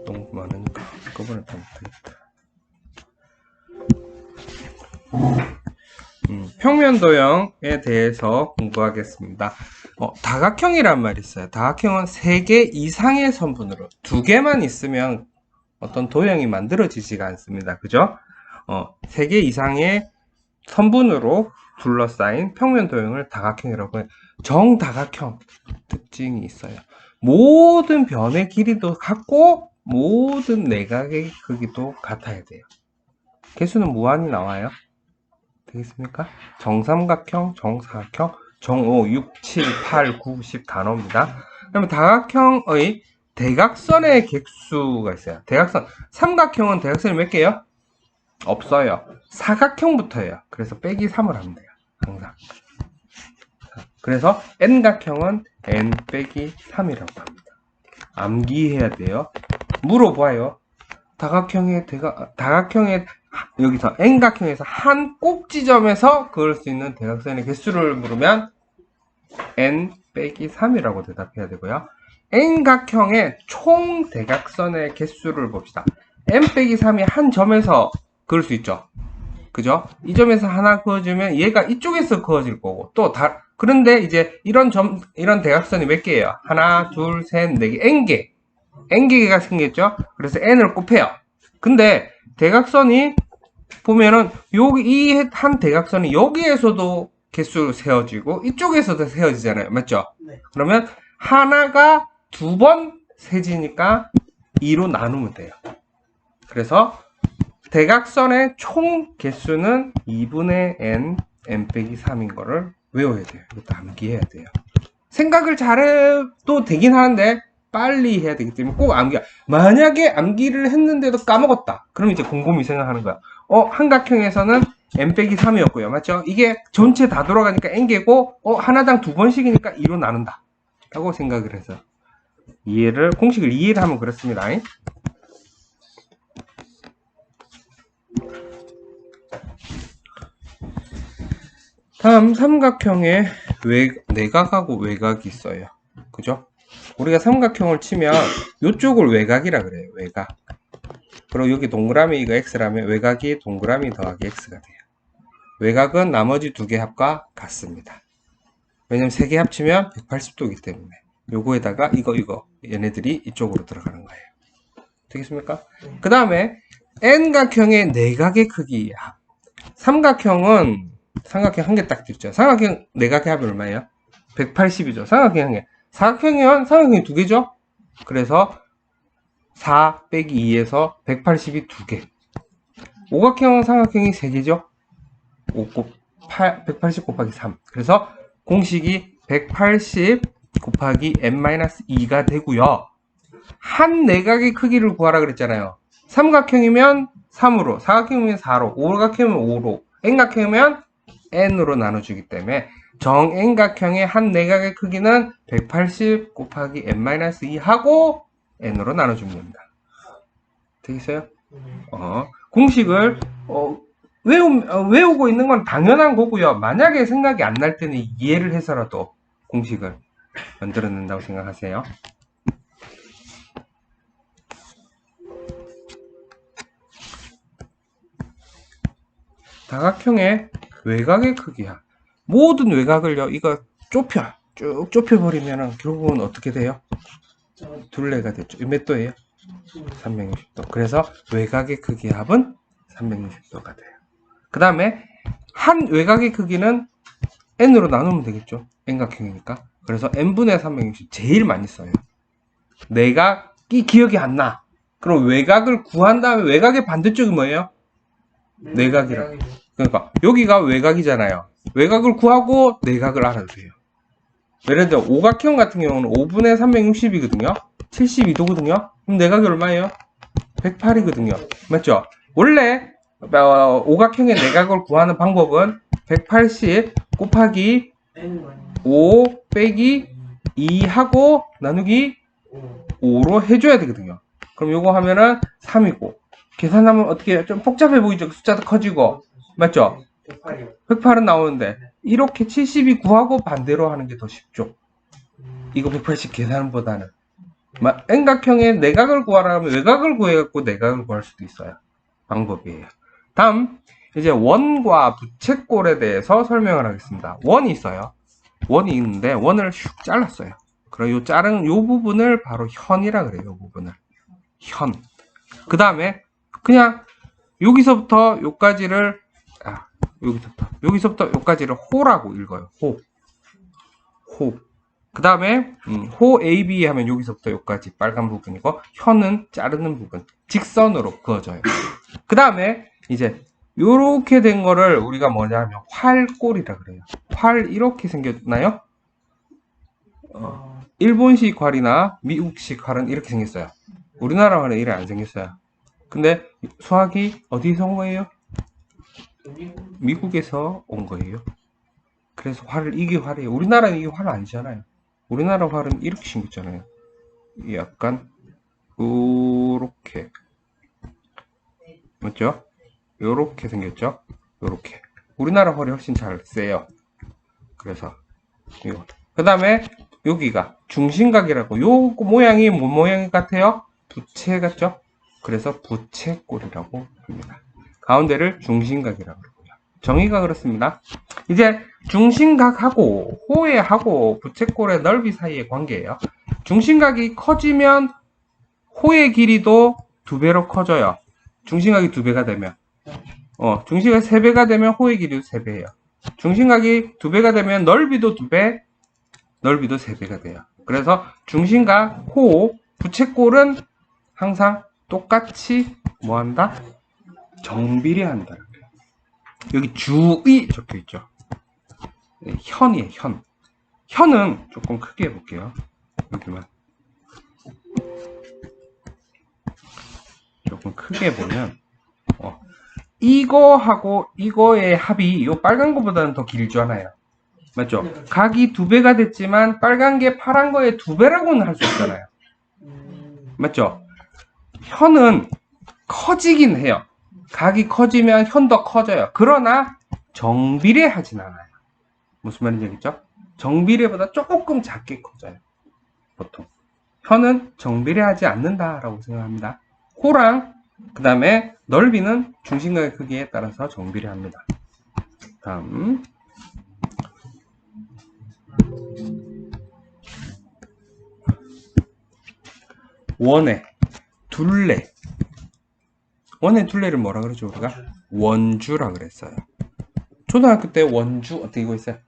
너무 많으니까 한꺼번에 다 못하겠다. 평면도형에 대해서 공부하겠습니다. 다각형이란 말이 있어요. 다각형은 3개 이상의 선분으로 2개만 있으면 어떤 도형이 만들어지지가 않습니다. 그죠? 3개 이상의 선분으로 둘러싸인 평면 도형을 다각형이라고 해요. 정다각형 특징이 있어요. 모든 변의 길이도 같고 모든 내각의 크기도 같아야 돼요. 개수는 무한히 나와요. 되겠습니까? 정삼각형, 정사각형, 정오, 6, 7, 8, 9, 10 단어입니다. 그러면 다각형의 대각선의 객수가 있어요. 대각선, 삼각형은 대각선이 몇 개예요? 없어요. 사각형부터예요. 그래서 빼기 3을 하면 돼요. 항상. 그래서 n각형은 n 빼기 3이라고 합니다. 암기해야 돼요. 물어봐요. 다각형의 여기서 n각형에서 한 꼭지점에서 그을 수 있는 대각선의 개수를 물으면 n 빼기 3이라고 대답해야 되고요. n각형의 총 대각선의 개수를 봅시다. n 빼기 3이 한 점에서 그을 수 있죠. 그죠? 이 점에서 하나 그어주면 얘가 이쪽에서 그어질 거고 그런데 이제 이런 대각선이 몇 개예요? 하나, 둘, 셋, 네 개, n개가 생겼죠? 그래서 n을 곱해요. 근데 대각선이 보면은 이 한 대각선이 여기에서도 개수 세워지고 이쪽에서도 세워지잖아요. 맞죠? 네. 그러면 하나가 2번 세지니까 2로 나누면 돼요. 그래서 대각선의 총 개수는 2분의 n 빼기 3인 거를 외워야 돼요. 이것도 암기해야 돼요. 생각을 잘해도 되긴 하는데 빨리 해야 되기 때문에 꼭 만약에 암기를 했는데도 까먹었다. 그럼 이제 곰곰이 생각하는 거야. 한각형에서는 n 빼기 3이었고요. 맞죠? 이게 전체 다 돌아가니까 n개고 하나당 2번씩이니까 2로 나눈다. 라고 생각을 해서 공식을 이해를 하면 그렇습니다. 다음 삼각형에 내각하고 외각이 있어요. 그죠? 우리가 삼각형을 치면 이쪽을 외각이라 그래요. 외각. 그리고 여기 동그라미가 x라면 외각이 동그라미 더하기 x가 돼요. 외각은 나머지 2개 합과 같습니다. 왜냐면 3개 합치면 180도이기 때문에 요거에다가 이거 얘네들이 이쪽으로 들어가는 거예요. 되겠습니까? 그 다음에 n각형의 내각의 크기. 삼각형 한 개 딱 있죠. 삼각형 내각의 합이 얼마예요? 180이죠. 삼각형 한 개. 사각형이면 삼각형이 2개죠? 그래서 4 빼기 2에서 180이 2개. 오각형 삼각형이 3개죠? 180 곱하기 3. 그래서 공식이 180 곱하기 n-2가 되고요. 한 내각의 크기를 구하라 그랬잖아요. 삼각형이면 3으로, 사각형이면 4로, 오각형이면 5로, n각형이면 n으로 나눠주기 때문에 정 n각형의 한 내각의 크기는 180 곱하기 n-2 하고 n으로 나눠주면 됩니다. 되겠어요? 공식을 외우고 있는 건 당연한 거고요. 만약에 생각이 안 날 때는 이해를 해서라도 공식을 만들어낸다고 생각하세요. 다각형의 외곽의 크기야. 모든 외곽을요, 이거 쭉 좁혀버리면 결국은 어떻게 돼요? 둘레가 됐죠. 몇 도예요? 360도. 그래서 외곽의 크기의 합은 360도가 돼요. 그 다음에 한 외곽의 크기는 n으로 나누면 되겠죠. n각형이니까. 그래서 n분의 360 제일 많이 써요. 내각이 기억이 안 나. 그럼 외곽을 구한 다음에 외곽의 반대쪽이 뭐예요? 내각이라. 그러니까 여기가 외곽이잖아요. 외곽을 구하고 내각을 알아주세요. 예를 들어 오각형 같은 경우는 5분의 360이거든요. 72도거든요. 그럼 내각이 얼마예요? 108이거든요. 맞죠? 원래 오각형의 내각을 구하는 방법은 180 곱하기 5 빼기 2 하고 나누기 5로 해줘야 되거든요. 그럼 요거 하면은 3이고 계산하면 어떻게 좀 복잡해 보이죠? 숫자도 커지고 맞죠? 108은 나오는데 이렇게 72 구하고 반대로 하는 게 더 쉽죠. 이거 180 계산보다는. N각형의 내각을 구하라 하면 외각을 구해갖고 내각을 구할 수도 있어요. 방법이에요. 다음 이제 원과 부채꼴에 대해서 설명을 하겠습니다. 원이 있어요. 원이 있는데 원을 슉 잘랐어요. 그럼 요 자른 요 부분을 바로 현이라 그래요. 요 부분을 현. 그 다음에 그냥 여기서부터 요까지를 여기서부터 요까지를 호라고 읽어요. 호. 그 다음에 호 AB 하면 여기서부터 여기까지 빨간 부분이고 현은 자르는 부분 직선으로 그어져요. 그 다음에 이제 요렇게 된 거를 우리가 뭐냐면 활꼴이라 그래요. 활 이렇게 생겼나요? 일본식 활이나 미국식 활은 이렇게 생겼어요. 우리나라 활은 이래 안 생겼어요. 근데 수학이 어디서 온 거예요? 미국에서 온 거예요. 그래서 활을 이게 활이에요. 우리나라는 이게 활 아니잖아요. 우리나라 활은 이렇게 생겼잖아요. 약간 요렇게 맞죠? 요렇게 생겼죠? 요렇게 우리나라 활이 훨씬 잘 세요. 그래서 이거 그 다음에 여기가 중심각이라고 요 모양이 뭔 모양 같아요? 부채 같죠? 그래서 부채꼴이라고 합니다. 가운데를 중심각이라고 그러고요. 정의가 그렇습니다. 이제 중심각하고 호의하고 부채꼴의 넓이 사이의 관계예요. 중심각이 커지면 호의 길이도 2배로 커져요. 중심각이 2배가 되면 중심각이 3배가 되면 호의 길이도 3배예요. 중심각이 2배가 되면 넓이도 2배, 넓이도 3배가 돼요. 그래서 중심각, 호, 부채꼴은 항상 똑같이 뭐한다? 정비례한다. 여기 주의 적혀있죠. 네, 현이에요. 현. 현은 조금 크게 해볼게요. 여기만 조금 크게 보면 이거하고 이거의 합이 이 빨간 거보다는 더 길잖아요. 맞죠? 각이 2배가 됐지만 빨간 게 파란 거의 2배라고는 할 수 있잖아요. 맞죠? 현은 커지긴 해요. 각이 커지면 현도 커져요. 그러나 정비례하진 않아요. 무슨 말인지 알겠죠? 정비례보다 조금 작게 커져요. 보통. 현은 정비례하지 않는다라고 생각합니다. 호랑 그 다음에 넓이는 중심각의 크기에 따라서 정비례합니다. 다음 원의 둘레. 원의 둘레를 뭐라 그러죠 우리가? 원주라 그랬어요. 초등학교 때 원주 어떻게 이거 있어요?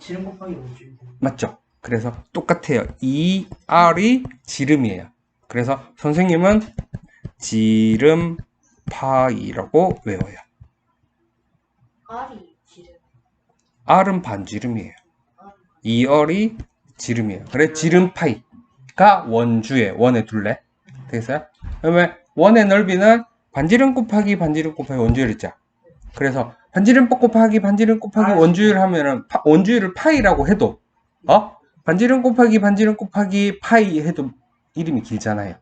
지름 곱하기 원주. 맞죠? 그래서 똑같아요. 이 R이 지름이에요. 그래서 선생님은 지름 파이라고 외워요. R이 지름. R은 반지름이에요. 2R이 지름이에요. 그래 지름 파이가 원주의 원의 둘레. 되겠어요? 그러면 원의 넓이는 반지름 곱하기 반지름 곱하기 원주율 있죠. 그래서 반지름 곱하기 반지름 곱하기 원주율 하면은 원주율을 파이라고 해도 반지름 곱하기 반지름 곱하기 파이 해도 이름이 길잖아요.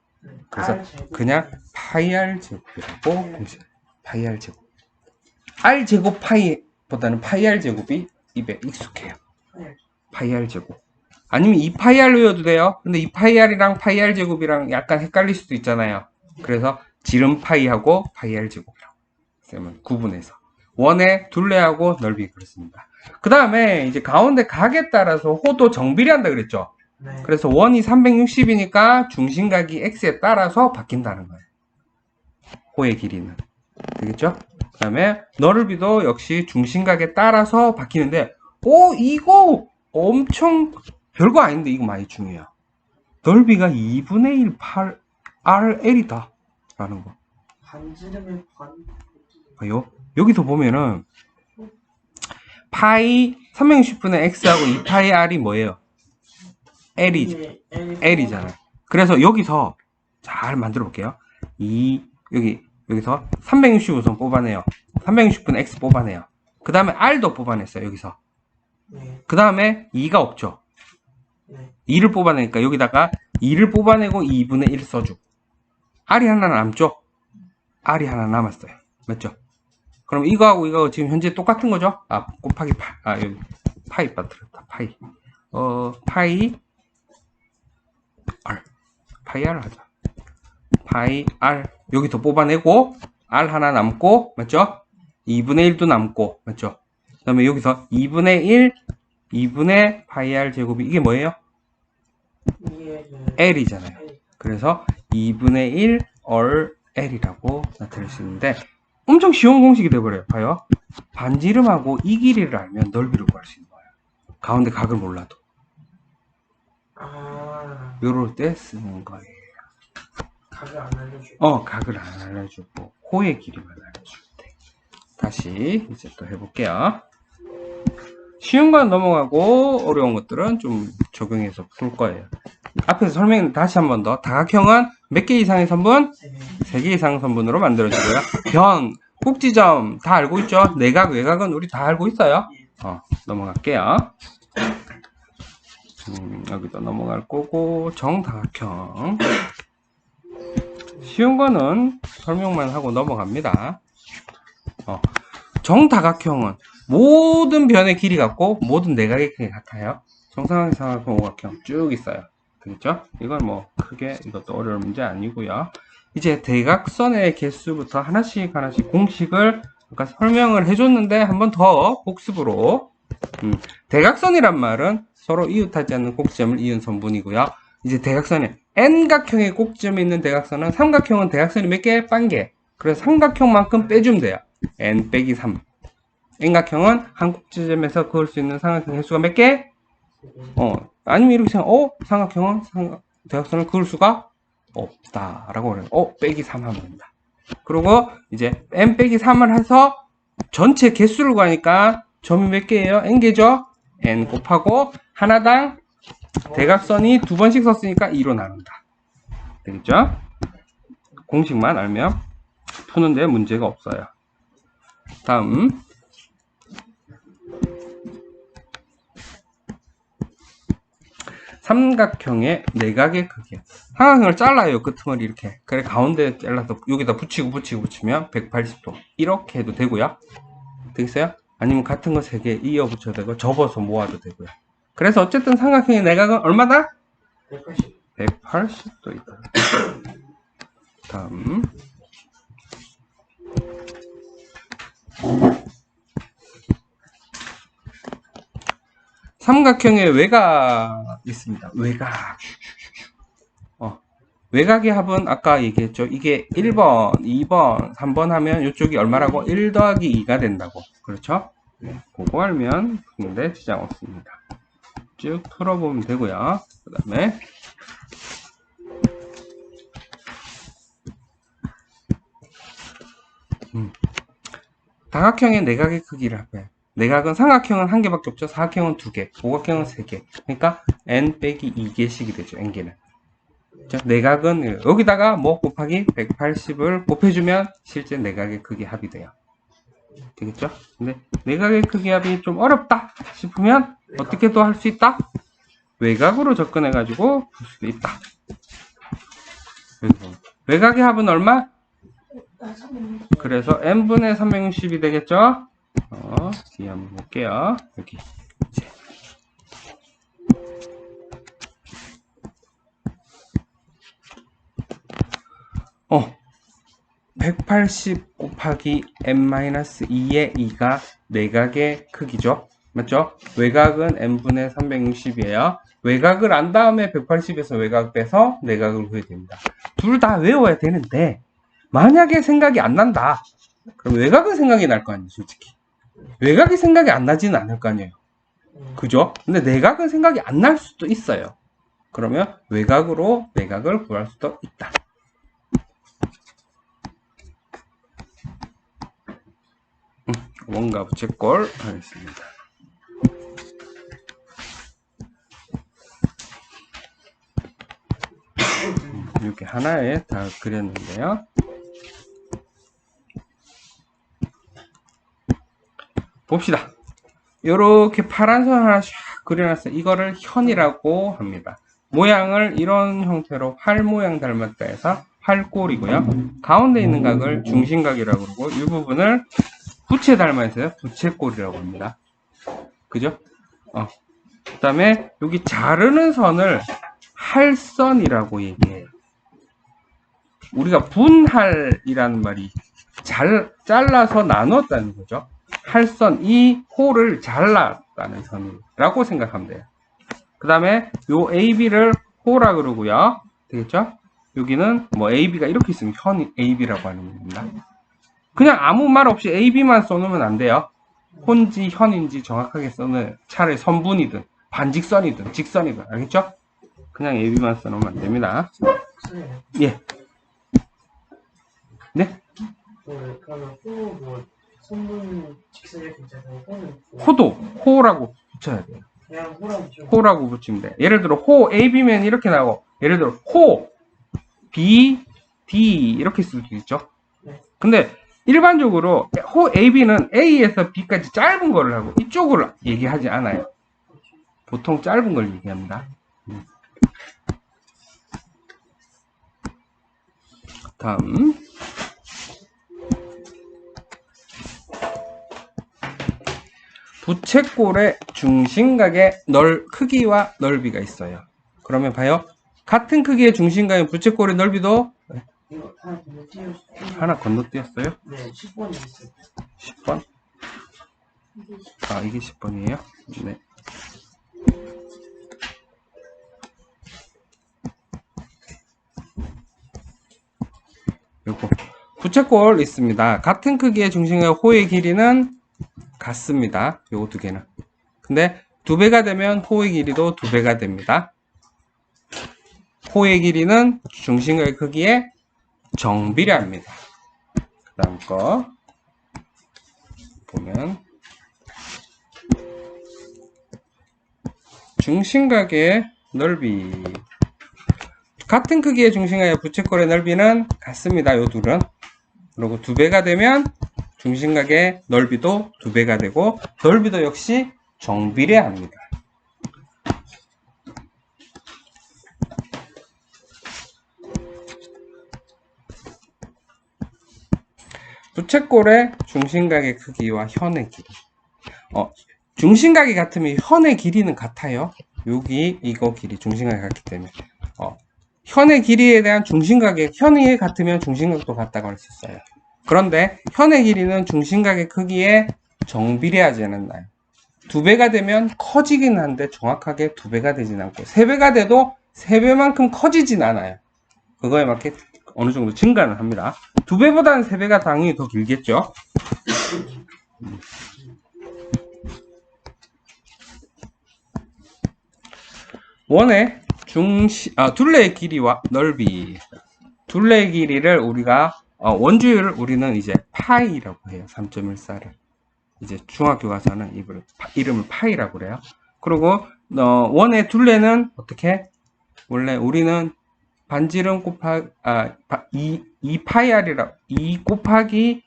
그래서 그냥 파이 R 제곱이라고 공식. 파이 R 제곱. R 제곱 파이보다는 파이 R 제곱이 입에 익숙해요. 파이 R 제곱. 아니면 2파이 R 외워도 돼요. 근데 2파이 R이랑 파이 R 제곱이랑 약간 헷갈릴 수도 있잖아요. 그래서 지름 파이하고 파이 R 제곱이라고 쌤은 구분해서 원의 둘레하고 넓이 그렇습니다. 그 다음에 이제 가운데 각에 따라서 호도 정비례한다 그랬죠. 네. 그래서 원이 360이니까 중심각이 x에 따라서 바뀐다는 거예요. 호의 길이는 되겠죠? 그 다음에 넓이도 역시 중심각에 따라서 바뀌는데 이거 엄청 별거 아닌데 이거 많이 중요해요. 넓이가 2분의 1 8 RL이다 라는 거. 반지름의 반. 봐요. 여기서 보면은 파이 360분의 x하고 2파이 r이 뭐예요? L이잖아요. 그래서 여기서 잘 만들어 볼게요. 여기서 360 우선 뽑아내요. 360분의 x 뽑아내요. 그 다음에 r도 뽑아냈어요. 여기서. 네. 그 다음에 2가 없죠. 네. 2를 뽑아내니까 여기다가 2를 뽑아내고 2분의 1 써주고 r이 하나 남죠? r이 하나 남았어요. 맞죠? 그럼 이거하고 이거 지금 현재 똑같은 거죠? 아, 곱하기 여기 파이 빠뜨렸다. 파이. 파이 R. 파이 R 하자. 파이 R. 여기서 뽑아내고, R 하나 남고, 맞죠? 2분의 1도 남고, 맞죠? 그 다음에 여기서 2분의 1, 2분의 파이 R 제곱이 이게 뭐예요? 이게 L이잖아요. 그래서 2분의 1 all L이라고 나타낼 수 있는데 엄청 쉬운 공식이 돼버려요. 봐요. 반지름하고 이 길이를 알면 넓이를 구할 수 있는 거예요. 가운데 각을 몰라도. 요럴 때 쓰는 거예요. 각을 안 알려줘. 각을 안 알려주고 호의 길이만 알려줄 때. 다시 이제 또 해볼게요. 쉬운 건 넘어가고 어려운 것들은 좀 적용해서 풀 거예요. 앞에서 설명 다시 한 번 더. 다각형은 몇 개 이상의 선분? 3개 이상의 선분으로 만들어지고요. 변, 꼭지점 다 알고 있죠? 내각, 외각은 우리 다 알고 있어요. 넘어갈게요. 여기도 넘어갈 거고 정다각형. 쉬운 거는 설명만 하고 넘어갑니다. 정다각형은 모든 변의 길이 같고 모든 내각의 길이 같아요. 정사각형, 삼각형, 오각형 쭉 있어요. 되겠죠? 이건 뭐 크게 이것도 어려운 문제 아니고요. 이제 대각선의 개수부터 하나씩 공식을 아까 설명을 해줬는데 한 번 더 복습으로. 대각선이란 말은 서로 이웃하지 않는 꼭지점을 이은 선분이고요. 이제 대각선에 N각형의 꼭지점이 있는 대각선은 삼각형은 대각선이 몇 개? 빤 개. 그래서 삼각형만큼 빼주면 돼요. N 빼기 3. N각형은 한 꼭지점에서 그을 수 있는 삼각형 횟수가 몇 개? 아니면 이렇게 생각, 삼각형은 대각선을 그을 수가 없다. 라고 그래요. 빼기 3 하면 된다. 그리고 이제 N 빼기 3을 해서 전체 개수를 구하니까 점이 몇 개예요? N개죠? N 곱하고 하나당 대각선이 2번씩 썼으니까 2로 나눈다. 되겠죠? 공식만 알면 푸는데 문제가 없어요. 다음 삼각형의 내각의 크기. 삼각형을 잘라요. 끄트머리 이렇게. 그래 가운데 잘라서 여기다 붙이면 180도. 이렇게 해도 되고요. 되겠어요? 아니면 같은 거 3개 이어 붙여도 되고 접어서 모아도 되고요. 그래서 어쨌든 삼각형의 내각은 얼마다? 180도 있다. 다음 삼각형의 외곽 있습니다. 외곽. 외곽의 합은 아까 얘기했죠. 이게 1번, 2번, 3번 하면 이쪽이 얼마라고? 1 더하기 2가 된다고. 그렇죠? 그거 알면 푸는데 지장 없습니다. 쭉 풀어보면 되고요. 그 다음에 다각형의 내각의 크기를 합해요. 내각은 삼각형은 1개밖에 없죠. 사각형은 2개, 오각형은 3개. 그러니까 n 빼기 2개씩이 되죠. n개는. 자, 내각은 여기다가 뭐 곱하기 180을 곱해주면 실제 내각의 크기 합이 돼요. 되겠죠? 근데 내각의 크기 합이 좀 어렵다 싶으면 어떻게 또 할 수 있다? 외곽으로 접근해가지고 볼 수도 있다. 외곽의 합은 얼마? 그래서 n분의 360이 되겠죠? 뒤에 한번 볼게요. 여기 이제 180 곱하기 n-2의 2가 내각의 크기죠. 맞죠? 외곽은 n분의 360이에요. 외곽을 안 다음에 180에서 외곽 빼서 내각을 구해야 됩니다. 둘 다 외워야 되는데 만약에 생각이 안 난다. 그럼 외곽은 생각이 날 거 아니에요, 솔직히. 외곽이 생각이 안 나지는 않을 거 아니에요. 그죠? 근데 내각은 생각이 안 날 수도 있어요. 그러면 외곽으로 내각을 구할 수도 있다. 원가 부채꼴 하겠습니다. 이렇게 하나에 다 그렸는데요. 봅시다. 이렇게 파란 선 하나 샥 그려놨어요. 이거를 현이라고 합니다. 모양을 이런 형태로 활 모양 닮았다 해서 활꼴이고요. 가운데 있는 각을 중심각이라고 그러고 이 부분을 부채 닮아 있어요. 부채꼴이라고 합니다. 그죠? 그 다음에 여기 자르는 선을 할선이라고 얘기해요. 우리가 분할이라는 말이 잘라서 나눴다는 거죠. 할선, 이 호를 잘랐다는 선이라고 생각하면 돼요. 그 다음에 요 AB를 호라 그러고요. 되겠죠? 여기는 뭐 AB가 이렇게 있으면 현 AB라고 하는 겁니다. 그냥 아무 말 없이 AB만 써놓으면 안 돼요. 혼지 현인지 정확하게 써는 차라리 선분이든 반직선이든 직선이든 알겠죠? 그냥 AB만 써놓으면 안 됩니다. 선생님, 예. 네? 그러면 호, 선분 직선이 괜찮아요. 호는 호도 호라고 붙여야 돼요. 그냥 호라고 좀. 호라고 붙이면 돼. 예를 들어 호 AB면 이렇게 나오고 예를 들어 호 B D 이렇게 쓸 수 있죠. 네. 근데 일반적으로 호 AB는 A에서 B까지 짧은 거를 하고 이쪽을 얘기하지 않아요. 보통 짧은 걸 얘기합니다. 다음 부채꼴의 중심각의 크기와 넓이가 있어요. 그러면 봐요. 같은 크기의 중심각의 부채꼴의 넓이도 이거 하나 건너뛰었어요. 하나 건너뛰었어요. 네, 10번이 있어요. 10번? 아, 이게 10번이에요? 네. 요거. 부채꼴 있습니다. 같은 크기의 중심각의 호의 길이는 같습니다. 요거 두 개는. 근데 두 배가 되면 호의 길이도 두 배가 됩니다. 호의 길이는 중심각의 크기에 정비례합니다. 그 다음 거 보면 중심각의 넓이 같은 크기의 중심각의 부채꼴의 넓이는 같습니다. 요 둘은. 그리고 두 배가 되면 중심각의 넓이도 두 배가 되고 넓이도 역시 정비례합니다. 부채꼴의 중심각의 크기와 현의 길이. 중심각이 같으면 현의 길이는 같아요. 여기 이거 길이 중심각이 같기 때문에 현의 길이에 대한 중심각의 현이 같으면 중심각도 같다고 할 수 있어요. 그런데 현의 길이는 중심각의 크기에 정비례하지 않나요? 두 배가 되면 커지긴 한데 정확하게 두 배가 되진 않고 세 배가 돼도 세 배만큼 커지진 않아요. 그거에 맞게 어느 정도 증가는 합니다. 두 배보다는 세 배가 당연히 더 길겠죠. 원의 둘레의 길이와 넓이. 둘레의 길이를 우리가 원주율을 우리는 이제 파이라고 해요. 3.14를. 이제 중학교 가서는 이름을 파이라고 그래요. 그리고 원의 둘레는 어떻게? 원래 우리는 반지름 곱하기 2파이r이라 2 곱하기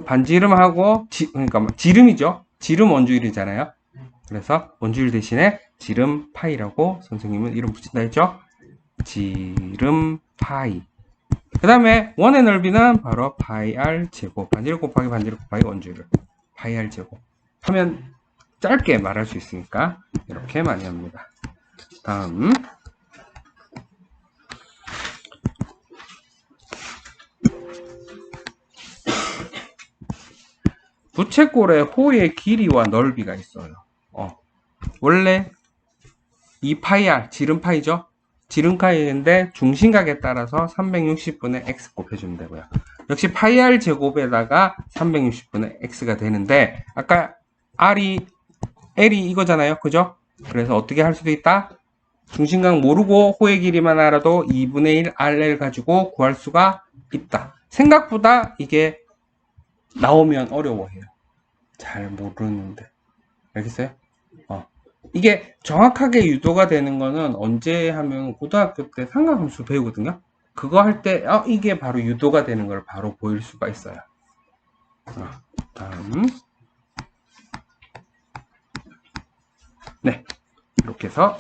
반지름하고 그러니까 지름이죠. 지름 원주율이잖아요. 그래서 원주율 대신에 지름 파이라고 선생님은 이름 붙인다 했죠. 지름 파이. 그 다음에 원의 넓이는 바로 파이 r 제곱. 반지름 곱하기 반지름 곱하기 원주율. 파이 r 제곱. 하면 짧게 말할 수 있으니까 이렇게 많이 합니다. 다음 부채꼴의 호의 길이와 넓이가 있어요. 원래 이 파이 r 지름 파이죠. 지름 파이인데 중심각에 따라서 360분의 x 곱해주면 되고요. 역시 파이 r 제곱에다가 360분의 x가 되는데 아까 L이 이거잖아요. 그죠? 그래서 어떻게 할 수도 있다? 중심각 모르고 호의 길이만 알아도 2분의 1 RL 가지고 구할 수가 있다. 생각보다 이게 나오면 어려워해요. 잘 모르는데. 알겠어요? 이게 정확하게 유도가 되는 거는 언제 하면 고등학교 때 삼각함수 배우거든요. 그거 할 때 이게 바로 유도가 되는 걸 바로 보일 수가 있어요. 다음 네 이렇게 해서